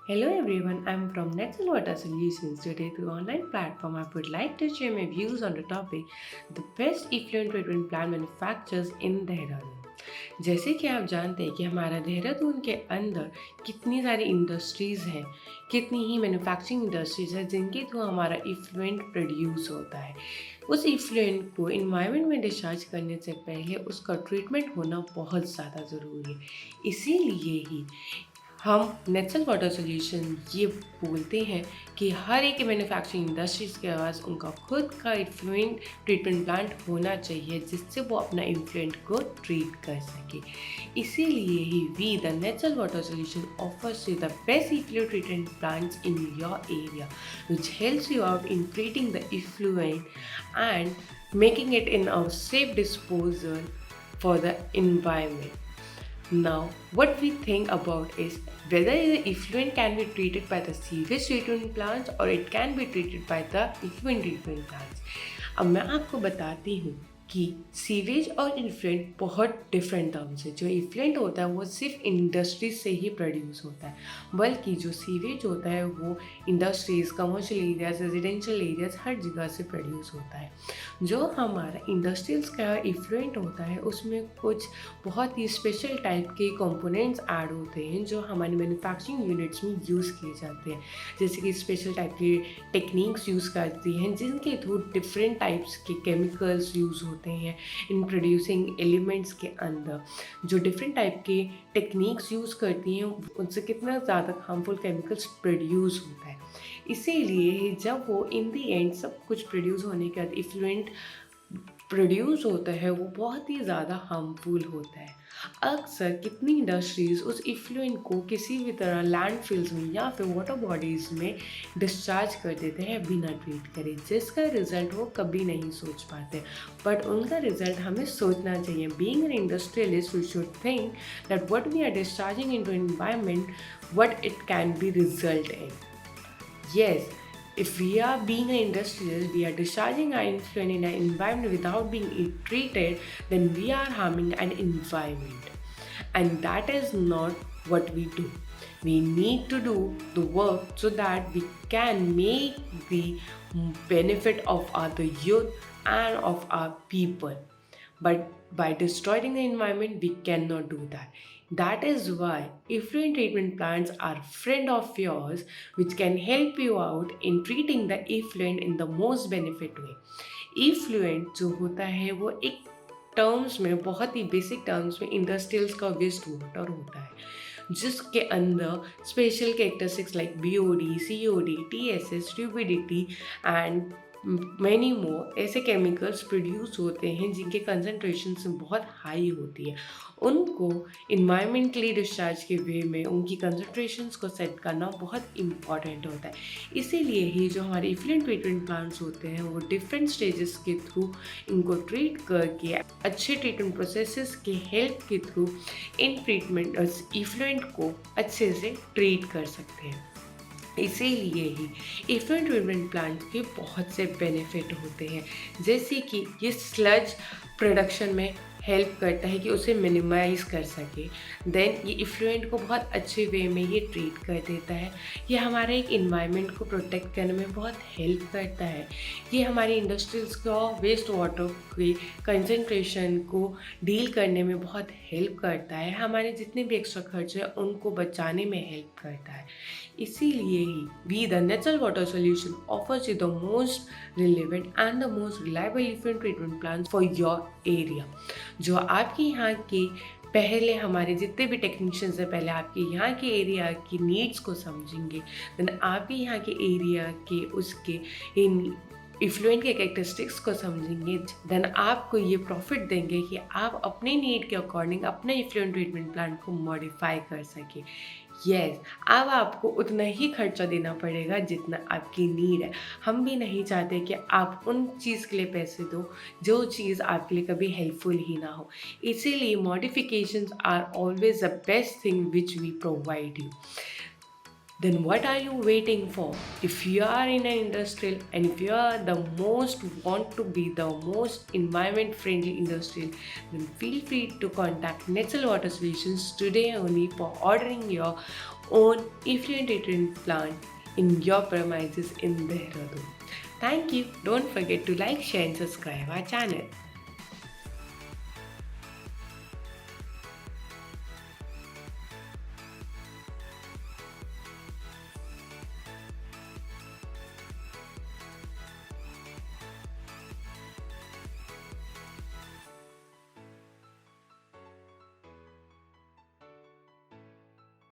Hello everyone, I'm from Nexel Water Solutions. Today through online platform I would like to share my views on the topic the best effluent treatment plant manufacturers in Dehradun. जैसे कि आप जानते हैं कि हमारा देहरादून के अंदर कितनी सारी इंडस्ट्रीज़ हैं, कितनी ही मैन्युफैक्चरिंग इंडस्ट्रीज़ हैं जिनके थ्रू हमारा इफ्लुएंट प्रोड्यूस होता है। उस इफ्लुएंट को इन्वायरमेंट में डिस्चार्ज करने से पहले उसका ट्रीटमेंट होना बहुत ज़्यादा ज़रूरी है। इसीलिए ही हम नेचुरल वाटर सॉल्यूशन ये बोलते हैं कि हर एक मैन्युफैक्चरिंग इंडस्ट्रीज़ के पास उनका खुद का इफ्लुएंट ट्रीटमेंट प्लांट होना चाहिए जिससे वो अपना इफ्लुएंट को ट्रीट कर सके। इसीलिए ही we the natural water solution offers you the best effluent treatment plants in your area which helps you out in treating the effluent and making it in a safe disposal for the environment. Now, what we think about is whether the effluent can be treated by the sewage treatment plants or it can be treated by the effluent treatment plants. अब मैं आपको बताती हूँ कि sewage और effluent बहुत different terms है। जो इफ्लुएंट होता है वो सिर्फ इंडस्ट्रीज से ही प्रोड्यूस होता है, बल्कि जो सीवेज होता है वो industries, commercial areas, residential areas हर जगह से प्रोड्यूस होता है। जो हमारा इंडस्ट्रीज का इफ्लुएंट होता है उसमें कुछ बहुत ही स्पेशल टाइप के कंपोनेंट्स ऐड होते हैं जो हमारे मैन्युफैक्चरिंग यूनिट्स में यूज़ किए जाते हैं, जैसे कि स्पेशल टाइप की टेक्निक्स यूज़ करती हैं जिनके थ्रू डिफरेंट टाइप्स के केमिकल्स यूज़ होते हैं इन प्रोड्यूसिंग एलिमेंट्स के अंदर। जो डिफरेंट टाइप के टेक्निक्स यूज़ करती हैं उनसे कितना ज़्यादा हार्मफुल केमिकल्स प्रोड्यूस होता है। इसीलिए जब वो इन दी एंड सब कुछ प्रोड्यूस होने के बाद इफ्लुएंट प्रोड्यूस होता है वो बहुत ही ज़्यादा हार्मफुल होता है। अक्सर कितनी इंडस्ट्रीज़ उस इफ्लुएंट को किसी भी तरह लैंडफिल्स में या फिर वाटर बॉडीज़ में डिस्चार्ज कर देते हैं बिना ट्रीट करे, जिसका रिजल्ट वो कभी नहीं सोच पाते। बट उनका रिजल्ट हमें सोचना चाहिए। Being an industrialist we should think that what we are discharging into environment what it can be result in. Yes, if we are being an industrialist, we are discharging our influence in an environment without being treated, then we are harming an environment. And that is not what we do. We need to do the work so that we can make the benefit of our youth and of our people. But by destroying the environment, we cannot do that. That is why effluent treatment plants are friend of yours which can help you out in treating the effluent in the most benefit way. Effluent जो होता है वो एक terms में, बहुत ही basic terms में, industrials का वेस्ट वाटर होता है जिसके अंदर special characteristics like BOD, COD, TSS, turbidity and many more ऐसे केमिकल्स प्रोड्यूस होते हैं जिनके कंसनट्रेशन बहुत हाई होती है। उनको इन्वायरमेंटली डिस्चार्ज के वे में उनकी कंसनट्रेशंस को सेट करना बहुत इम्पॉर्टेंट होता है। इसीलिए ही जो हमारे इफ्लुएंट ट्रीटमेंट प्लांट्स होते हैं वो डिफरेंट स्टेजेस के थ्रू इनको ट्रीट करके अच्छे ट्रीटमेंट प्रोसेसेस के हेल्प के थ्रू इन ट्रीटमेंट इफ्लुएंट को अच्छे से ट्रीट कर सकते हैं। इसीलिए ही इफ्लुएंट ट्रीटमेंट प्लांट के बहुत से बेनिफिट होते हैं, जैसे कि ये स्लज प्रोडक्शन में हेल्प करता है कि उसे मिनिमाइज़ कर सके। देन ये इफ्लुएंट को बहुत अच्छे वे में ये ट्रीट कर देता है। ये हमारे एक इन्वायरमेंट को प्रोटेक्ट करने में बहुत हेल्प करता है। ये हमारी इंडस्ट्रीज़ को वेस्ट वाटर के कंसंट्रेशन को डील करने में बहुत हेल्प करता है। हमारे जितने भी एक्स्ट्रा खर्च हैं उनको बचाने में हेल्प करता है। इसीलिए ही we the natural water solution offers you the most relevant and the most reliable effluent treatment plan for your area. जो आपके यहाँ के पहले हमारे जितने भी टेक्नीशियंस हैं पहले आपके यहाँ के एरिया की नीड्स को समझेंगे, देन आपके यहाँ के एरिया के उसके इन इफ्लुएंट के कैरेक्टरिस्टिक्स को समझेंगे, देन आपको ये प्रॉफिट देंगे कि आप अपने नीड के अकॉर्डिंग अपने इफ्लुएंट ट्रीटमेंट प्लान को मॉडिफाई कर सके। यस, अब आपको उतना ही खर्चा देना पड़ेगा जितना आपकी नीड है। हम भी नहीं चाहते कि आप उन चीज़ के लिए पैसे दो जो चीज़ आपके लिए कभी हेल्पफुल ही ना हो। इसीलिए modifications are always the best thing which we provide you. Then what are you waiting for? If you are in an industrial and if you are the most want to be the most environment friendly industrial, then feel free to contact Netzel Water Solutions today only for ordering your own effluent treatment plant in your premises in Dehradun. Thank you. Don't forget to like, share, and subscribe our channel.